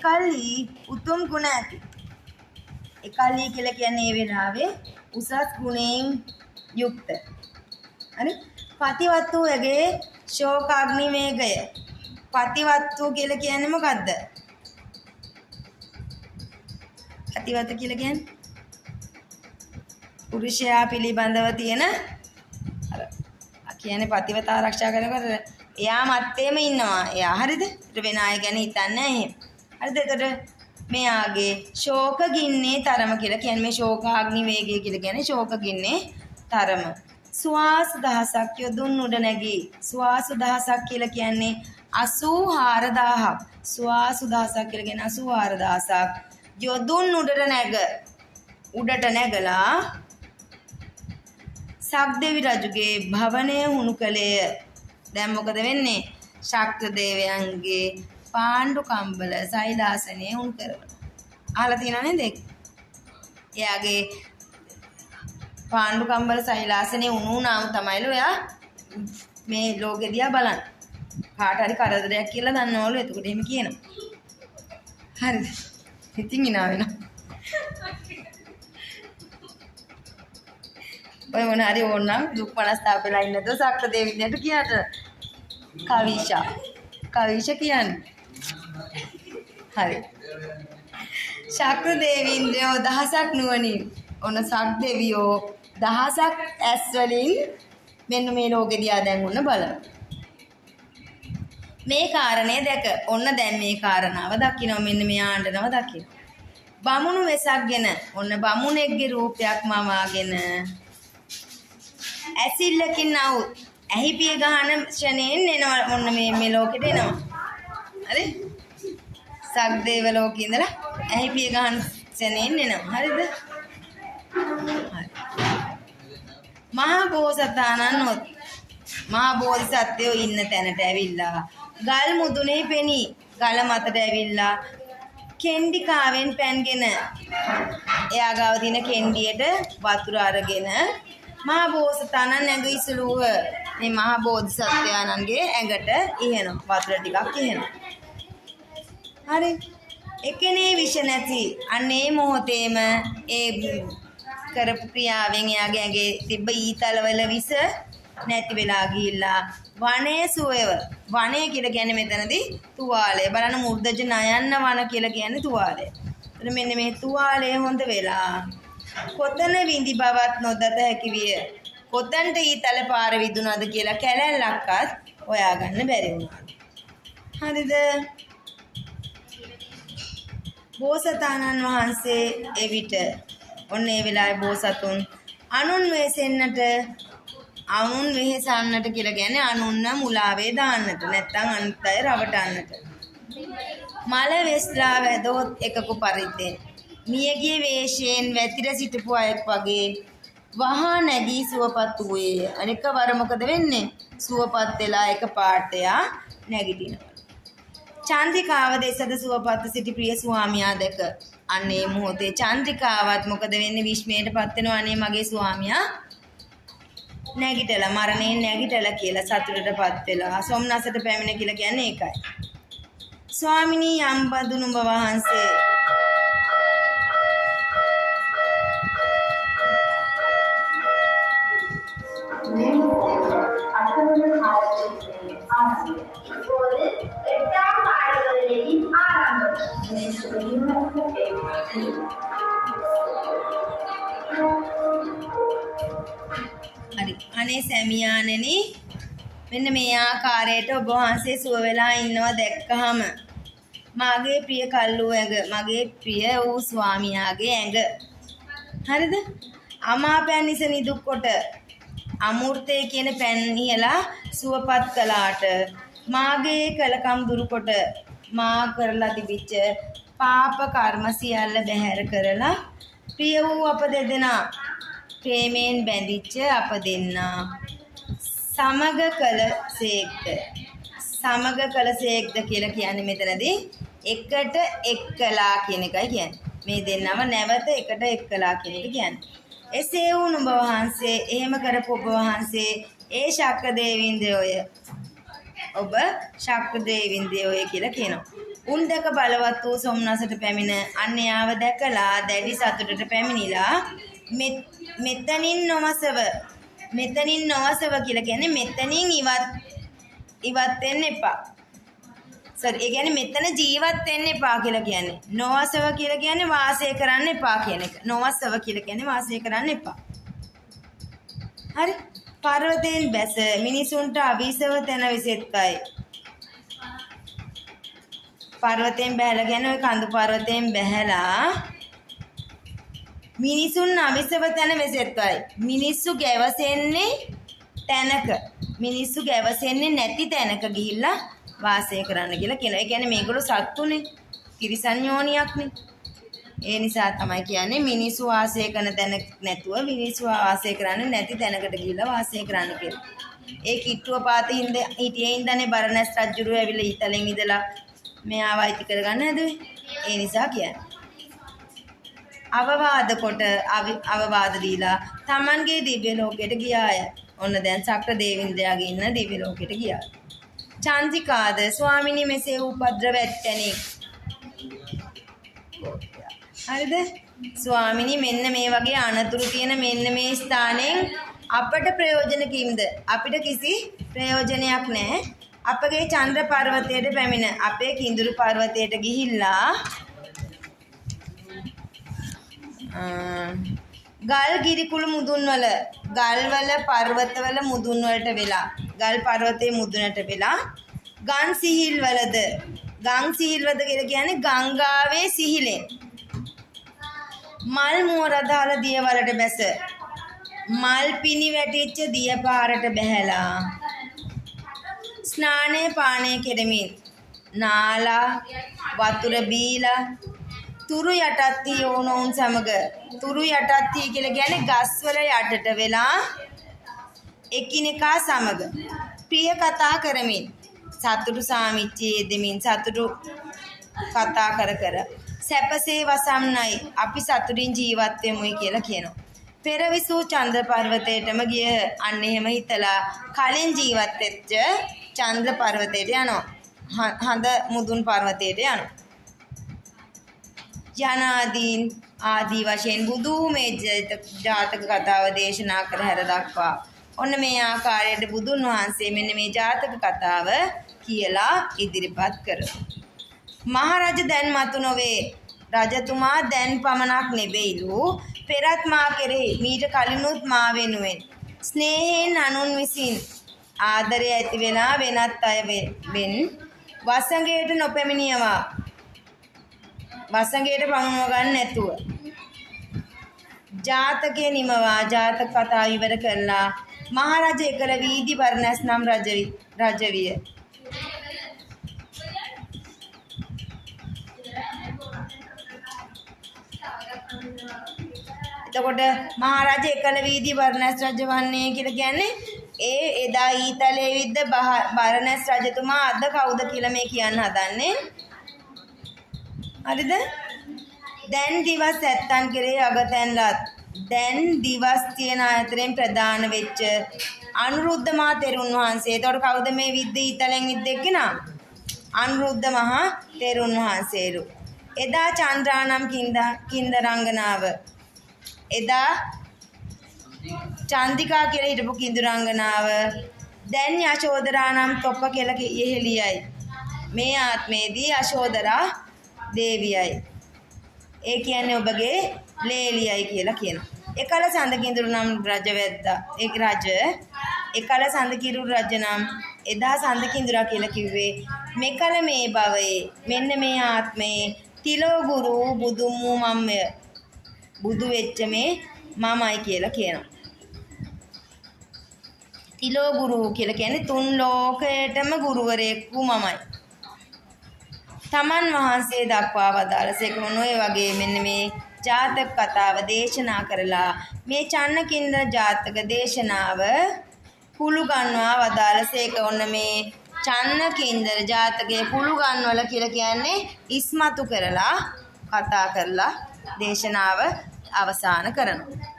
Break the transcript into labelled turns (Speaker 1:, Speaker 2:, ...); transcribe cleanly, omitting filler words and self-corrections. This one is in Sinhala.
Speaker 1: එකල්හි උතුම් ගුණ ඇති. එකල්හි කියලා කියන්නේ ඒ වෙලාවේ උසස් ගුණයෙන් යුක්ත. හරි? පතිවත්තුගේ ශෝකාග්නි වේගය. පතිවත්තු කියලා කියන්නේ මොකද්ද? පතිවත්තු කියලා කියන්නේ පුරුෂයා පිළිබඳව තියෙන අර කියන්නේ පතිවත ආරක්ෂා කරනකොට එයා මත්තේම ඉන්නවා. එයා හරිද? ඒත් වෙන අය ගැන හිතන්නේ නැහැ එහෙම. හරිද? එතකොට මෙයාගේ ශෝක ගින්නේ තරම කියලා කියන්නේ මේ ශෝකාග්නි වේගය කියලා කියන්නේ ශෝක ගින්නේ තරම. සුවාස දහසක් යොදුන් උඩ නැගී. සුවාස දහසක් කියලා කියන්නේ 84000ක්. සුවාස දහසක් කියලා කියන්නේ 84000ක්. යොදුන් උඩට නැගලා සක්දෙවි රජුගේ භවනය හුණු කළේය. දැන් මොකද වෙන්නේ? ශක්‍ර දේවයන්ගේ පාණ්ඩු කම්බල සෛලාසනය හුණු කරනවා. අහලා තියෙනව නේද? එයාගේ පාණ්ඩු කම්බල සෛලාසනය වුණාම තමයිලු එයා මේ ලෝකෙ දිහා බලන්න. කාට හරි කරදරයක් කියලා දන්නවලු. එතකොට එහෙම කියනවා. හරිද? ඉතින් ඉනා වෙනවා. ඔය මොන හරි ඕනනම් දුක් මනස්තාපෙලා ඉන්නද සක්‍ර දෙවියන්ට කියන්න. කවිෂ කියන්නේ. හරි. ශක්‍ර දේවීන්ද්‍රයෝ දහසක් නුවණින් ඔන්න සක් දෙවියෝ දහසක් ඇස් වලින් මෙන්න මේ ලෝකෙ දිහා දැන් ඔන්න බලන. මේ කාරණේ දැක ඔන්න දැන් මේ කාරණාව දකින්න මෙන්න මේ ආණ්ඩනව දකින්න. බමුණු වෙසක්ගෙන ඔන්න බමුණෙක්ගේ රූපයක් මවාගෙන ඇසිල්ලකින් આવුත් ඇහිපිය ගහන ක්ෂණයෙන් එනවා ඔන්න මේ ලෝකෙට එනවා. හරි? සක්දේව ලෝකේ ඉඳලා ඇහිපිය ගහන ක්ෂණයෙන් එනවා. හරිද? මහා බෝසතාණන් මහා බෝධිසත්වයෝ ඉන්න තැනට ඇවිල්ලා ගල් මුදුනේ පෙනී ගල මතට ඇවිල්ලා කෙන්ඩිකාවෙන් පැන්ගෙන එයා ගාව තියෙන කෙන්ඩියට වතුර අරගෙන මහා බෝසතාණන් ඇඟ ඉසලුව මේ මහා බෝධිසත්වයාණන්ගේ ඇඟට ඉහෙනවා. වතුර ටිකක් ඉහෙනවා. හරි? එකනේ විෂ නැති අනේ මොහොතේම ඒ කරපු ක්‍රියාවෙන් එයාගේ ඇඟේ තිබ්බ ඊතලවල විස නැති වෙලා ගිහිල්ලා වනයේ සුවයව. වනය කියලා කියන්නේ මෙතනදී තුවාලය. බලන්න මුර්ධජ නයන්න වන කියලා කියන්නේ තුවාලය. එතන මෙන්න මේ තුවාලය හොඳ වෙලා කොතන විඳි බවත් නොදත හැකි විය. කොතන්ට ඊතල පාර විදුනද කියලා කැලැල්ලක්වත් හොයාගන්න බැරි වුණා. හරිද? බෝසතාණන් වහන්සේ එවිට ඔන්න ඒ වෙලාවේ බෝසතුන් අනුන් වෙසෙන්නට අනුන් වෙහෙසන්නට කියලා කියන්නේ අනුන්න මුලාවේ දාන්නට නැත්නම් අනිත් අය රවටන්නට මල වෙස්ලා වැදොත් එකකු පරිද්දෙන් මියගිය වේශයෙන් වැතිර සිටපු අයෙක් වගේ වහා නැගී සුවපත් වූයේ. අනික වර මොකද වෙන්නේ? සුවපත් වෙලා එක පාටයා නැගිටිනවා. චන්ද්‍රිකාව දෙසද සුවපත් සිටි ප්‍රිය ස්වාමියා දැක අනේ මොහොතේ චන්ද්‍රිකාවත් මොකද වෙන්නේ? විශ්මයටපත් වෙනවා. අනේ මගේ ස්වාමියා නැගිටලා මරණයෙන් නැගිටලා කියලා සතුටටපත් වෙලා සොම්නසට පැමිණ කියලා කියන්නේ ඒකයි. ස්වාමිනී යම්බඳු නුඹ වහන්සේ හරි අනේ සැමියාණෙනි මෙන්න මේ ආකාරයට ඔබ වහන්සේ සුව වෙලා ඉන්නවා දැක්කහම මාගේ ප්‍රිය කල්ලු ඇඟ මගේ ප්‍රිය වූ ස්වාමියාගේ ඇඟ හරිද අමාපැන් ඉස නිදුක් කොට අමූර්තය කියන පැන් ඉහලා සුවපත් කළාට මාගේ කලකම් දුරු කොට මා කරලා තිබිච්ච පාප කර්ම සියල්ල බැහැර කරලා ප්‍රිය වූ අප දෙදෙනා ප්‍රේමයෙන් බැඳිච්ච අප දෙන්නා සමග කළ සේක්ද කියලා කියන්නේ මෙතනදී එකට එක්කලා කියන එකයි කියන්නේ. මේ දෙන්නම නැවත එකට එක්කලා කියන එක කියන්නේ. එසේ වූ නුඹ වහන්සේ එහෙම කරපු ඔබ වහන්සේ ඒ ශක්‍ර දේවින්ද්‍රයෝය. ඔබ ශක්‍ර දේවින්ද්‍රයෝය කියලා කියනවා. උන් දැක බලවත් වූ සොම්නසට පැමිණ අන්න යාව දැකලා දැඩි සතුටට පැමිණිලා මෙතනින් නොවසව කියලා කියන්නේ මෙතනින් ඉවත් වෙන්න එපා. ඒ කියන්නේ මෙතන ජීවත් වෙන්න එපා කියලා කියන්නේ. නොවසව කියලා කියන්නේ වාසය කරන්න එපා කියන එක. නොවසව කියලා කියන්නේ වාසය කරන්න එපා. හරි. පර්වතයෙන් බැස මිනිසුන්ට අවිසව තැන විසෙත්කයි. පර්වතයෙන් බැහැලා කියන්නේ ওই කඳු පර්වතයෙන් බැහැලා මිනිසුන් අවිසව තැන විසෙත්කයි. මිනිස්සු ගැවසෙන්නේ නැති තැනක ගිහිල්ලා වාසය කරන්න කියලා කියනවා. ඒ කියන්නේ මේගොල්ලෝ සත්තුනේ. තිරිසන් යෝනියක්නේ. ඒ නිසා තමයි කියන්නේ මිනිස්සු වාසය කරන තැන නැතුව මිනිස්සු වාසය කරන්නේ නැති තැනකට ගිහිල්ලා වාසය කරන්න කියලා. ඒ කිට්ටුව පාතේ හිටියේ ඉඳනේ බරණැස් රජුරු ඇවිල්ලා ඊතලෙන් ඉඳලා මෙයාව අයිති කරගන්න හැදුවේ. ඒ නිසා කියන්නේ. අවවාද දීලා Tamanගේ දිව්‍ය ලෝකයට ගියාය. ඔන්න දැන් සක්‍ර දේවින්ද්‍රයාගේ ඉන්න දිව්‍ය ලෝකයට ගියා. චන්ද්‍රිකාද ස්වාමිනී මෙසේ උපද්‍රව ඇත්තැනි. හරිද? ස්වාමිනී මෙන්න මේ වගේ අනතුරු තියෙන මෙන්න මේ ස්ථානෙන් අපට ප්‍රයෝජන කිම්ද? අපිට කිසි ප්‍රයෝජනයක් නැහැ. අපගේ චන්ද්‍ර පර්වතයට පැමිණ අපේ කිඳුරු පර්වතයට ගිහිල්ලා ගල් ගිරිකුළු මුදුන්වල ගල්වල පර්වතවල මුදුන් වලට වෙලා ගල් පර්වතයේ මුදුනට වෙලා ගම් සිහිල්වලද කියලා කියන්නේ ගංගාවේ සිහිලෙන් මල් මුවරදාල දිය වලට බැස මල් පිණි වැටිච්ච දිය පාරට බැහැලා ස්නානය පානය කෙරෙමින් නාලා වතුර බීලා තුරු යටත් යෝනෝන් සමග තුරු යටත් කියලා කියන්නේ ගස්වල යටට වෙලා එකිනෙකා සමග ප්‍රිය කතා කරමින් සතුටු සාමිච්චයේ දෙමින් සතුටු කතා කර සැපසේ වසම්නයි අපි සතුටින් ජීවත් වෙමුයි කියලා කියනවා. පෙරවිසූ චන්ද්‍ර පර්වතයටම ගිය අන්න එහෙම හිතලා කලින් ජීවත් වෙච්ච චන්ද්‍ර පර්වතයට යනවා. හඳ මුදුන් පර්වතයට යනවා. යනාදීන් ආදී වශයෙන් බුදු මේ ජාතක කතාව දේශනා කර හැර දක්වා ඔන්න මේ ආකාරයට බුදුන් වහන්සේ මෙන්න මේ ජාතක කතාව කියලා ඉදිරිපත් කරනවා. මහරජ දැන් මතු නොවේ. රජතුමා දැන් පමණක් නෙවෙයිලු පෙරත් මා කෙරෙහි මීට කලිනුත් මා වෙනුවෙන් ස්නේහයෙන් අනුන් විසින් ආදරය ඇති වෙනා වෙනත් අය වෙන් වසඟයට නොපැමිණියවා. වසඟයට පමුණව ගන්න නැතුව ජාතකයේ නිමවා ජාතක කතාව ඉවර කරලා මහරජ එකල වීදි බරණැස් නම් රජවිය. එතකොට මහරජ එකල වීදි බරණැස් රජ වන්නේ කියලා කියන්නේ ඒ එදා ඊතලයේ විද්ද බරණැස් රජතුමා අද කවුද කියලා මේ කියන්න හදන්නේ. හරිද? දැන් දිවස් ඇත්තන් කෙරේ අගතැන්ලත් දැන් දිවස් තියෙන අතරෙන් ප්‍රධාන වෙච්ච අනුරුද්ධ මහ තෙරුන් වහන්සේ. එතකොට කවුද මේ විද්ද ඊතලෙන් විද්දෙක්ගෙන? අනුරුද්ධ මහ තෙරුන් වහන්සේලු. එදා චන්ද්‍රානම් කින්දරංගනාව එදා චන්දිකා කියලා හිටපු කිඳුරංගනාව දැන් යශෝදරා නම් තොප්ප කියලා යෙහෙලියයි. මේ ආත්මේදී යශෝදරා දේවියයි. ඒ කියන්නේ ඔබගේ ලේලියයි කියලා කියනවා. එකල සඳකිඳුරු නම් රජවැද්දා. ඒක රජ එකල සඳකිඳුරු රජ නම් එදා සඳකිඳුරා කියලා කිව්වේ මෙකල මේ භවයේ මෙන්න මේ ආත්මයේ තිලෝ ගුරු බුදුමු මම්මය බුදු වෙච්ච මේ මමයි කියලා කියනවා. තිලෝ ගුරු කියලා කියන්නේ තුන් ලෝකයටම ගුරුවරයෙකු මමයි. තමන් වහන්සේ දක්වා වදාළසේකම නොය වගේ මෙන්න මේ ජාතක කතාව දේශනා කරලා මේ චන්නකින්ද ජාතක දේශනාව කුළු ගන්වා වදාළසේක ඔන්න මේ චන්නකින්ද ජාතකයේ කුළු ගන්වල කියලා කියන්නේ ඉස්මතු කරලා කතා කරලා දේශනාව අවසන් කරනවා.